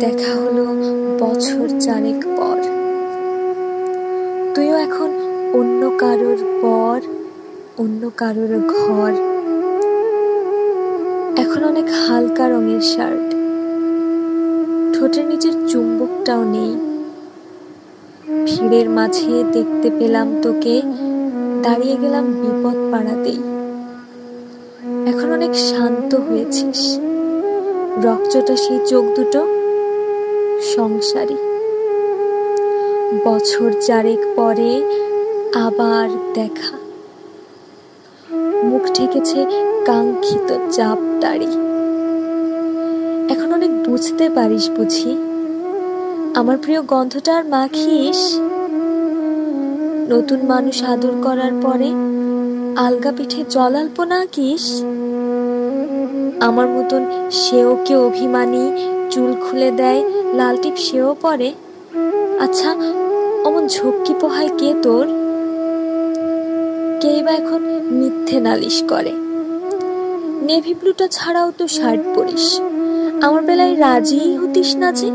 দেখা হলো বছর চারেক পর। তুইও এখন অন্য কারোর পর, অন্য কারোর ঘর। এখন অনেক হালকা রঙের শার্ট, ঠোঁটের নিচের চুম্বকটাও নেই। ভিড়ের মাঝে দেখতে পেলাম তোকে, দাঁড়িয়ে গেলাম বিপদ পাড়াতেই। এখন অনেক শান্ত হয়েছিস, রক্তটা সেই চোখ দুটো সংসারী। বছর চারেক পরে আবার দেখা, মুখ ঢেকেছে কাঙ্ক্ষিত চাপ দাড়ি। এখন অনেক বুঝতে পারিস বুঝি, আমার প্রিয় গন্ধটা আর মাখিস। নতুন মানুষ আদর করার পরে আলগা পিঠে জলাল্পনা আঁকিস। আমার মতন সেও কে অভিমানী, চুল খুলে দেয়, লাল টিপ সেও পরে। আচ্ছা, অমন ঝক্কি পোহায় কে তোর? কেই বা এখন মিথ্যে নালিশ করে। নেভি ব্লুটা ছাড়াও তো শার্ট পরিস, আমার বেলায় রাজিই হতিস না যে।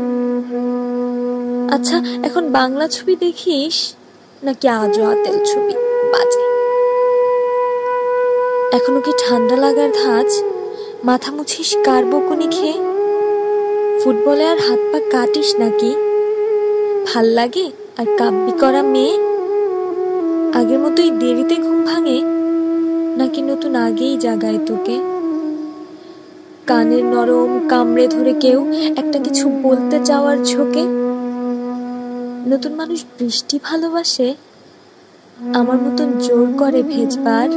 আচ্ছা, এখন বাংলা ছবি দেখিস নাকি আজও আতেল ছবি বাজে? এখনো কি ঠান্ডা লাগার ধাঁচ? মাথা মুছিস কার বকুনি খেয়ে? ফুটবলে আর হাত পা কাটিস নাকি? ভাল লাগে আর কাব্যি করা মেয়ে? আগের মতোই দেরিতে ঘুম ভাঙে নাকি নতুন আগেই জাগায় তোকে? কানের নরম কামড়ে ধরে কেউ একটা কিছু বলতে যাওয়ার ঝোঁকে? নতুন মানুষ বৃষ্টি ভালোবাসে আমার মতন জোর করে ভেজবার,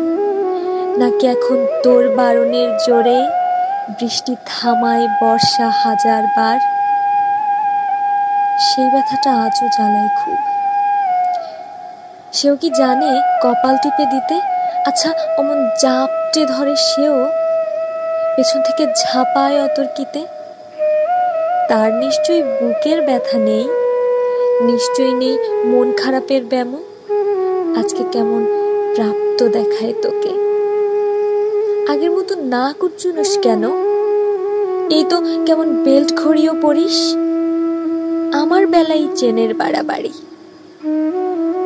নাকি এখন তোর বারণের জোরে বৃষ্টি থামায় বর্ষা হাজার বার? সেই ব্যথাটা আজও জ্বালায় খুব। সেও কি জানে কপাল টিপে দিতে? আচ্ছা, অমন জাপটে ধরে সেও, পেছন থেকে ঝাঁপায় অতর্কিতে। তার নিশ্চয়ই বুকের ব্যথা নেই, নিশ্চয়ই নেই মন খারাপের ব্যামো। আজকে কেমন প্রাপ্ত দেখায় তোকে। আগের মতো না করছুনস কেন? এই তো কেমন বেল্ট ঘড়িও পরিস। আমার বেলায় চেনের বাড়াবাড়ি।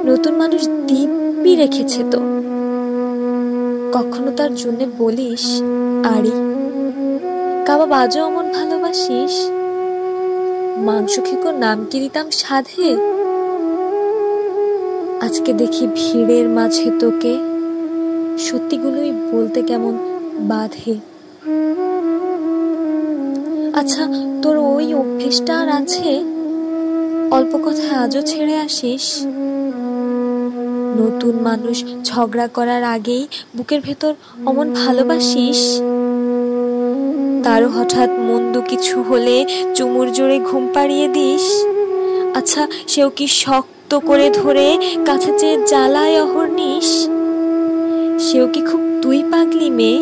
নতুন মানুষ দিব্যি রেখেছে তো। কখনো তার জন্য বলিস আড়ি? কাবাব আজও অমন ভালোবাসিস? মাংস খেকো নাম কি দিতাম সাধে? আজকে দেখি ভিড়ের মাঝে তোকে, সত্যিগুলোই বলতে কেমন বাধে। আচ্ছা, তোর ওই অভ্যেসটা আর আছে? অল্প কথায় আজও ছেড়ে আসিস? নতুন মানুষ ঝগড়া করার আগেই বুকের ভেতর অমন ভালোবাসিস? তারও হঠাৎ মন্দ কিছু হলে চুমুর জোরে ঘুম পাড়িয়ে দিস? আচ্ছা, সেও কি শক্ত করে ধরে কাছে চেয়ে জ্বালায় অহর্নিশ? সেও কি খুব তুই পাগলি মেয়ে,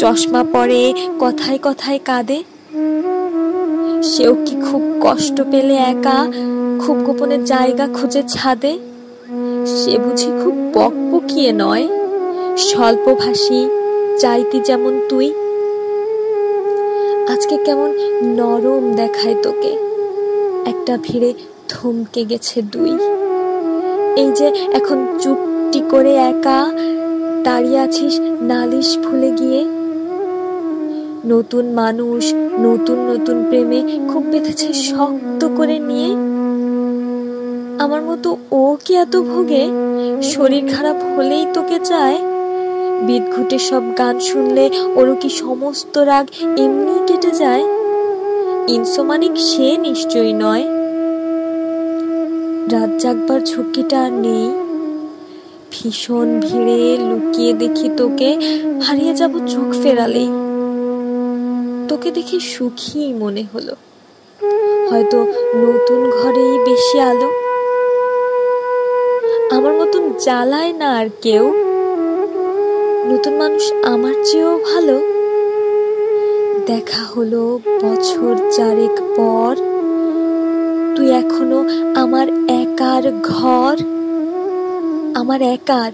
চশমা পরে কথায় কথায় কাঁদে? সেও কি খুব কষ্ট পেলে একা, খুব গোপনে জায়গা খুঁজে ছাদে? সে বুঝি খুব বকবকিয়ে নয়, স্বল্পভাষী, চাইতি যেমন তুই? আজকে কেমন নরম দেখায় তোকে, একটা ভিড়ে থমকে গেছে দুই। এই যে এখন চুপটি করে একা দাঁড়িয়ে আছিস নালিশ ভুলে গিয়ে। নতুন মানুষ নতুন নতুন প্রেমে খুব বেঁধেছে শক্ত করে নিয়ে। আমার মতো ও কি এত ভোগে, শরীর খারাপ হলেই তোকে চায়? বিদঘুটে সব গান শুনলে ওরও কি সমস্ত রাগ এমনি কেটে যায়? ইনসোমানিক সে নিশ্চয়ই নয়। রাত জাগবার ঝক্কিটা আর নেই। ভীষণ ভিড়ে লুকিয়ে দেখি তোকে, হারিয়ে যাব চোখ ফেরালেই। তোকে দেখে সুখী মনে হলো, হয়তো নতুন ঘরেই বেশি আলো। আমার মতন জ্বালায় না আর কেউ, নতুন মানুষ আমার চেয়েও ভালো। দেখা হলো বছর চারেক পর, তুই এখনো আমার একার ঘর, আমার একার।